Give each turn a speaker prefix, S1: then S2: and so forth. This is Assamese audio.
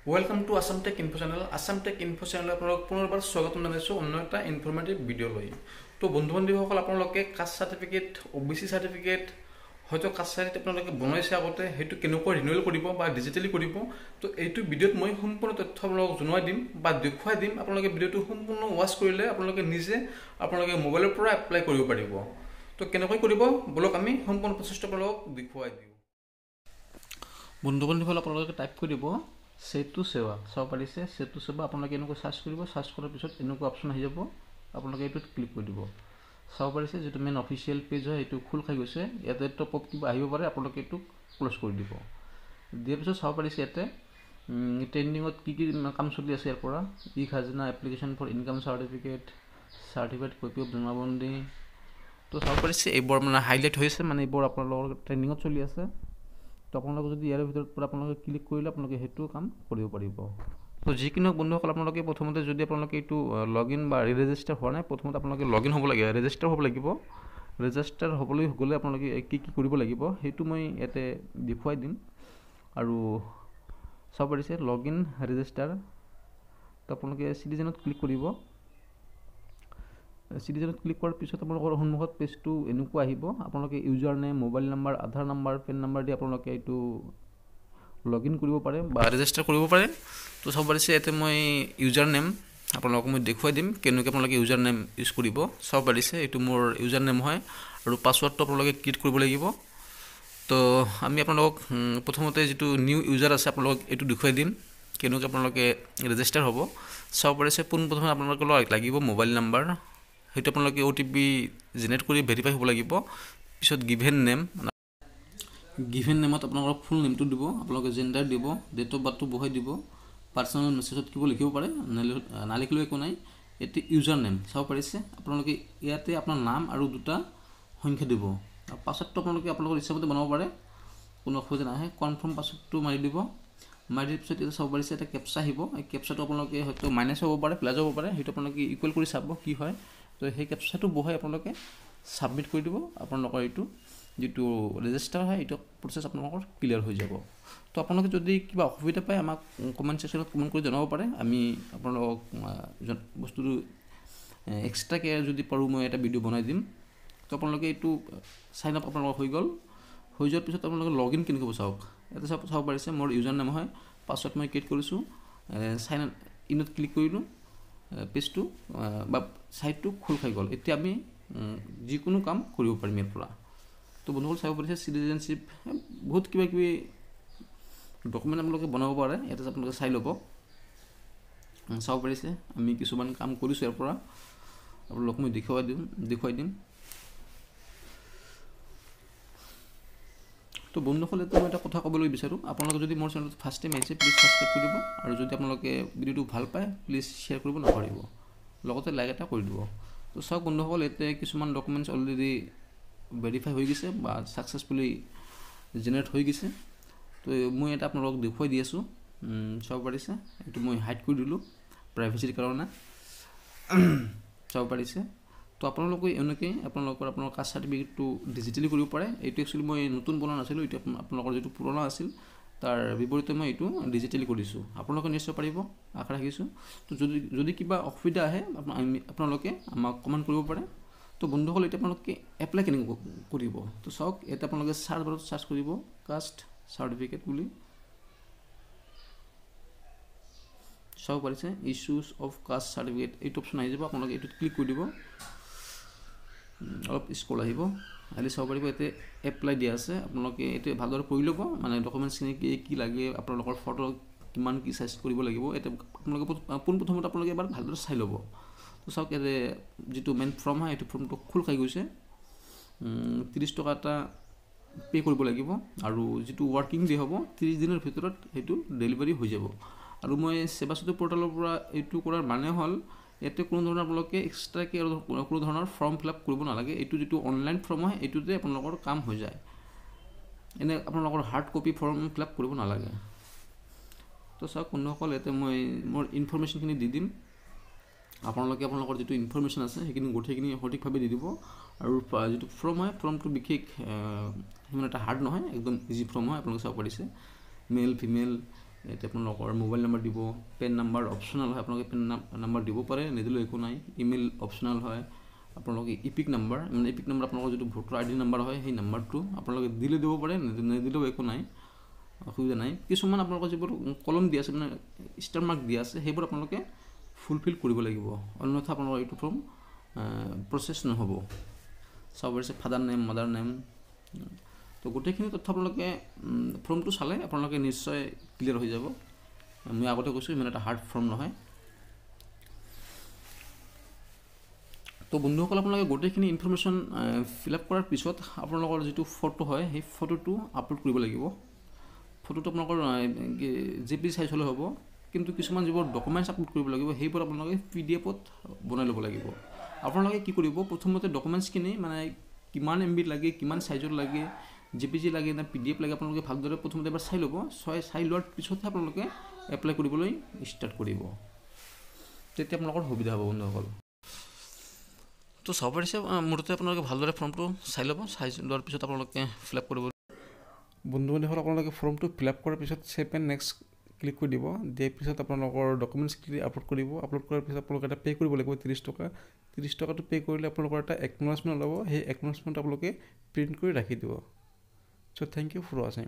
S1: Welcome to Assam tech info channel. Assam tech info চেনেলত আপোনালোক পুনৰবাৰ স্বাগতম জনাইছোঁ অন্য এটা ইনফৰ্মেটিভ ভিডিঅ' লৈ। তো বন্ধু বান্ধৱীসকল, আপোনালোকে কাষ্ট চাৰ্টিফিকেট, OBC চাৰ্টিফিকেট, হয়তো কাষ্ট চাৰ্টিফিকেট আপোনালোকে বনাইছে আগতে, সেইটো কেনেকৈ ৰিনিউৱেল কৰিব বা ডিজিটেলি কৰিব, তো এইটো ভিডিঅ'ত মই সম্পূৰ্ণ তথ্য আপোনালোকক জনাই দিম বা দেখুৱাই দিম। আপোনালোকে ভিডিঅ'টো সম্পূৰ্ণ ৱাচ কৰিলে আপোনালোকে নিজে আপোনালোকে মোবাইলৰ পৰা এপ্লাই কৰিব পাৰিব। তো কেনেকৈ কৰিব বলক আমি সম্পূৰ্ণ প্ৰচেষ্টা আপোনালোকক দেখুৱাই দিওঁ। বন্ধু বান্ধৱীসকল, আপোনালোকে টাইপ কৰিব সেতু সেৱা, চাব পাৰিছে সেতু সেৱা। আপোনালোকে এনেকৈ চাৰ্চ কৰিব, চাৰ্চ কৰাৰ পিছত এনেকুৱা অপশ্যন আহি যাব, আপোনালোকে এইটোত ক্লিক কৰি দিব। চাব পাৰিছে যিটো মেইন অফিচিয়েল পেজ হয় এইটো খোল খাই গৈছে। ইয়াতে টপ আপ কিবা আহিব পাৰে, আপোনালোকে এইটো ক্ল'জ কৰি দিব। দিয়াৰ পিছত চাব পাৰিছে ইয়াতে ট্ৰেণ্ডিঙত কি কি কাম চলি আছে। ইয়াৰ পৰা ই খাজনা, application for income certificate, certificate copy of জমাবন্দী, তো চাব পাৰিছে এইবোৰ মানে হাইলাইট হৈছে, মানে এইবোৰ আপোনালোকৰ ট্ৰেণ্ডিঙত চলি আছে। তো আপোনালোকে যদি ইয়াৰ ভিতৰত পৰা আপোনালোকে ক্লিক কৰিলে আপোনালোকে সেইটো কাম কৰিব পাৰিব। তো যিকোনো বন্ধুসকল, আপোনালোকে প্ৰথমতে যদি আপোনালোকে এইটো লগ ইন বা ৰেজিষ্টাৰ হোৱা নাই, প্ৰথমতে আপোনালোকে লগ ইন হ'ব লাগে, ৰেজিষ্টাৰ হ'ব লাগিব। ৰেজিষ্টাৰ হ'বলৈ গ'লে আপোনালোকে কি কি কৰিব লাগিব সেইটো মই ইয়াতে দেখুৱাই দিম। আৰু চাব পাৰিছে লগ ইন ৰেজিষ্টাৰ, তো আপোনালোকে চিটিজেনত ক্লিক কৰিব। চিটিজেনত ক্লিক কৰাৰ পিছত আপোনালোকৰ সন্মুখত পেজটো এনেকুৱা আহিব। আপোনালোকে ইউজাৰ নেম, মোবাইল নাম্বাৰ, আধাৰ নাম্বাৰ, পেন নাম্বাৰ দি আপোনালোকে এইটো লগ ইন কৰিব পাৰে বা ৰেজিষ্টাৰ কৰিব পাৰে। তো চাব পাৰিছে ইয়াতে মই ইউজাৰ নেম আপোনালোকক মই দেখুৱাই দিম কেনেকৈ আপোনালোকে ইউজাৰ নেম ইউজ কৰিব। চাব পাৰিছে এইটো মোৰ ইউজাৰ নেম হয়, আৰু পাছৱৰ্ডটো আপোনালোকে ক্ৰিয়েট কৰিব লাগিব। তো আমি আপোনালোকক প্ৰথমতে যিটো নিউ ইউজাৰ আছে আপোনালোকক এইটো দেখুৱাই দিম কেনেকৈ আপোনালোকে ৰেজিষ্টাৰ হ'ব। চাব পাৰিছে পোনপ্ৰথমে আপোনালোকৰ লাগিব মোবাইল নাম্বাৰ, সেইটো আপোনালোকে OTP জেনেৰেট কৰি ভেৰিফাই হ'ব লাগিব। পিছত গিভেন নেমত আপোনালোকৰ ফুল নেমটো দিব, আপোনালোকে জেণ্ডাৰ দিব, ডেট অফ বাৰ্থটো বহাই দিব, পাৰ্চনেল মেছেজত কিবা লিখিব পাৰে, নালিখিলেও একো নাই। ইয়াতে ইউজাৰ নেম চাব পাৰিছে, আপোনালোকে ইয়াতে আপোনাৰ নাম আৰু দুটা সংখ্যা দিব। আৰু পাছৱৰ্ডটো আপোনালোকে আপোনালোকৰ ইচ্ছামতে বনাব পাৰে, কোনো অসুবিধা নাহে। কনফাৰ্ম পাছৱৰ্ডটো মাৰি দিব। মাৰি দিয়াৰ পিছত ইয়াতে চাব পাৰিছে এটা কেপচা আহিব। এই কেপচাটো আপোনালোকে হয়তো মাইনাছ হ'ব পাৰে, প্লাছ হ'ব পাৰে, সেইটো আপোনালোকে ইকুৱেল কৰি চাব কি হয়। তো সেই কেপচাটো বহাই আপোনালোকে ছাবমিট কৰি দিব। আপোনালোকৰ এইটো যিটো ৰেজিষ্টাৰ হয় এইটো প্ৰচেছ আপোনালোকৰ ক্লিয়াৰ হৈ যাব। তো আপোনালোকে যদি কিবা অসুবিধা পায় আমাক কমেণ্ট ছেকশ্যনত কমেণ্ট কৰি জনাব পাৰে। আমি আপোনালোকক বস্তুটো এক্সট্ৰাকৈ যদি পাৰোঁ মই এটা ভিডিঅ' বনাই দিম। তো আপোনালোকে এইটো চাইন আপ আপোনালোকৰ হৈ গ'ল। হৈ যোৱাৰ পিছত আপোনালোকে লগ ইন কেনেকৈ হ'ব চাওক। ইয়াতে চাব পাৰিছে মোৰ ইউজাৰ নেম হয়, পাছৱৰ্ড মই ক্ৰিয়েট কৰিছোঁ, চাইন ইনত ক্লিক কৰিলোঁ, পেজটো বা ছাইটটো খোল খাই গ'ল। এতিয়া আমি যিকোনো কাম কৰিব পাৰিম ইয়াৰ পৰা। তো বন্ধুসকল চাব পাৰিছে চিটিজেনশ্বিপ, বহুত কিবা কিবি ডকুমেণ্ট আপোনালোকে বনাব পাৰে। ইয়াতে আপোনালোকে চাই ল'ব। চাব পাৰিছে আমি কিছুমান কাম কৰিছোঁ ইয়াৰ পৰা, আপোনালোকক মই দেখুৱাই দিম। তো বন্ধুসকল, এতিয়া মই এটা কথা ক'বলৈ বিচাৰোঁ, আপোনালোকে যদি মোৰ চেনেলটো ফাৰ্ষ্ট টাইম আহিছে প্লিজ ছাবস্ক্ৰাইব কৰি দিব, আৰু যদি আপোনালোকে ভিডিঅ'টো ভাল পায় প্লিজ শ্বেয়াৰ কৰিব নাপাহৰিব, লগতে লাইক এটা কৰি দিব। তো চাওক বন্ধুসকল, ইয়াতে কিছুমান ডকুমেণ্টছ অলৰেডি ভেৰিফাই হৈ গৈছে বা ছাকচেছফুলি জেনেৰেট হৈ গৈছে। তো মই এটা আপোনালোকক দেখুৱাই দি আছোঁ, চাব পাৰিছে। এইটো মই হাইড কৰি দিলোঁ প্ৰাইভেচিৰ কাৰণে, চাব পাৰিছে। তো আপোনালোকে এনেকৈ আপোনালোকৰ কাষ্ট চাৰ্টিফিকেটটো ডিজিটেলি কৰিব পাৰে। এইটো একচুৱেলি মই নতুন বনোৱা নাছিলোঁ, এইটো আপোনালোকৰ যিটো পুৰণা আছিল তাৰ বিপৰীতে মই এইটো ডিজিটেলি কৰিছোঁ। আপোনালোকে নিশ্চয় পাৰিব, আশা ৰাখিছোঁ। তো যদি কিবা অসুবিধা আহে আপোনালোকে আমাক কমেণ্ট কৰিব পাৰে। তো বন্ধুসকল, এতিয়া আপোনালোকে এপ্লাই কেনেকৈ কৰিব। তো চাওক, ইয়াতে আপোনালোকে চাৰ্চ বাৰত চাৰ্চ কৰিব কাষ্ট চাৰ্টিফিকেট বুলি, চাব পাৰিছে ইছ্যুজ অফ কাষ্ট চাৰ্টিফিকেট এইটো অপশ্যন আহি যাব। আপোনালোকে এইটোত ক্লিক কৰি দিব, অলপ স্ক্ৰল আহিব, আহিলে চাব পাৰিব ইয়াতে এপ্লাই দিয়া আছে। আপোনালোকে এইটো ভালদৰে পঢ়ি ল'ব, মানে ডকুমেণ্টছখিনি কি লাগে, আপোনালোকৰ ফটো কিমান কি চাইজ কৰিব লাগিব, ইয়াতে আপোনালোকে পোনপ্ৰথমতে আপোনালোকে এবাৰ ভালদৰে চাই ল'ব। তো চাওক, ইয়াতে যিটো মেইন ফৰ্ম হয় এইটো ফৰ্মটো খোল খাই গৈছে। 30 টকা এটা পে' কৰিব লাগিব, আৰু যিটো ৱৰ্কিং ডে হ'ব 30 দিনৰ ভিতৰত সেইটো ডেলিভাৰী হৈ যাব। আৰু মই সেৱা সেতু পৰ্টেলৰ পৰা এইটো কৰাৰ মানে হ'ল, ইয়াতে কোনো ধৰণৰ আপোনালোকে এক্সট্ৰাকৈ আৰু কোনো ধৰণৰ ফৰ্ম ফিল আপ কৰিব নালাগে। এইটো যিটো অনলাইন ফৰ্ম হয় এইটোতে আপোনালোকৰ কাম হৈ যায়, এনে আপোনালোকৰ hard copy form fill up কৰিব নালাগে। তো চাওক বন্ধুসকল, ইয়াতে মই মোৰ ইনফৰ্মেশ্যনখিনি দি দিম। আপোনালোকে আপোনালোকৰ যিটো ইনফৰ্মেশ্যন আছে সেইখিনি গোটেইখিনি সঠিকভাৱে দি দিব। আৰু যিটো ফৰ্ম হয় ফৰ্মটো বিশেষ সিমান এটা হাৰ্ড নহয়, একদম ইজি ফৰ্ম হয়। আপোনালোকে চাব পাৰিছে মেল ফিমেল ইয়াতে আপোনালোকৰ মোবাইল নম্বৰ দিব, পেন নম্বৰ অপশ্যনেল হয়, আপোনালোকে পেন নম্বৰ দিব পাৰে, নিদিলেও একো নাই। ইমেইল অপশ্যনেল হয়। আপোনালোকে ইপিক নম্বৰ, মানে ইপিক নম্বৰ আপোনালোকৰ যিটো ভোটাৰ ID নম্বৰ হয় সেই নম্বৰটো আপোনালোকে দিলে দিব পাৰে, নিদিলেও একো নাই, অসুবিধা নাই। কিছুমান আপোনালোকৰ যিবোৰ কলম দিয়া আছে, মানে ষ্টাৰ মাৰ্ক দিয়া আছে, সেইবোৰ আপোনালোকে ফুলফিল কৰিব লাগিব, অন্যথা আপোনালোকৰ এইটো ফৰ্ম প্ৰচেছ নহ'ব। চাব পাৰিছে ফাদাৰ নেম, মাদাৰ নেম। তো গোটেইখিনি তথ্য আপোনালোকে ফৰ্মটো চালে আপোনালোকে নিশ্চয় ক্লিয়াৰ হৈ যাব। মই আগতে কৈছোঁ ইমান এটা হাৰ্ড ফৰ্ম নহয়। তো বন্ধুসকল, আপোনালোকে গোটেইখিনি ইনফৰমেশ্যন ফিল আপ কৰাৰ পিছত আপোনালোকৰ যিটো ফটো হয় সেই ফটোটো আপলোড কৰিব লাগিব। ফটোটো আপোনালোকৰ JPG চাইজ হ'লে হ'ব, কিন্তু কিছুমান যিবোৰ ডকুমেণ্টছ আপলোড কৰিব লাগিব সেইবোৰ আপোনালোকে PDF-ত বনাই ল'ব লাগিব। আপোনালোকে কি কৰিব, প্ৰথমতে ডকুমেণ্টছখিনি মানে কিমান MB লাগে, কিমান চাইজৰ লাগে, JPG লাগে নে PDF লাগে, আপোনালোকে ভালদৰে প্ৰথমতে এবাৰ চাই ল'ব। চাই লোৱাৰ পিছতহে আপোনালোকে এপ্লাই কৰিবলৈ ষ্টাৰ্ট কৰিব, তেতিয়া আপোনালোকৰ সুবিধা হ'ব বন্ধুসকল। তো চাব পাৰিছে মুঠতে আপোনালোকে ভালদৰে ফৰ্মটো চাই ল'ব, চাই লোৱাৰ পিছত আপোনালোকে ফিল আপ কৰিব। বন্ধুসকল, আপোনালোকে ফৰ্মটো ফিল আপ কৰাৰ পিছত ছেভ এণ্ড নেক্সট ক্লিক কৰি দিব। দিয়াৰ পিছত আপোনালোকৰ ডকুমেণ্টছখিনি আপলোড কৰিব। আপলোড কৰাৰ পিছত আপোনালোকে এটা পে' কৰিব লাগিব 30 টকা। 30 টকাটো পে' কৰিলে আপোনালোকৰ এটা একন'লেজমেণ্ট ওলাব, সেই একন'লেজমেণ্ট আপোনালোকে প্ৰিণ্ট কৰি ৰাখি দিব। চ' থেংক ইউ ফৰ ৱাচিং।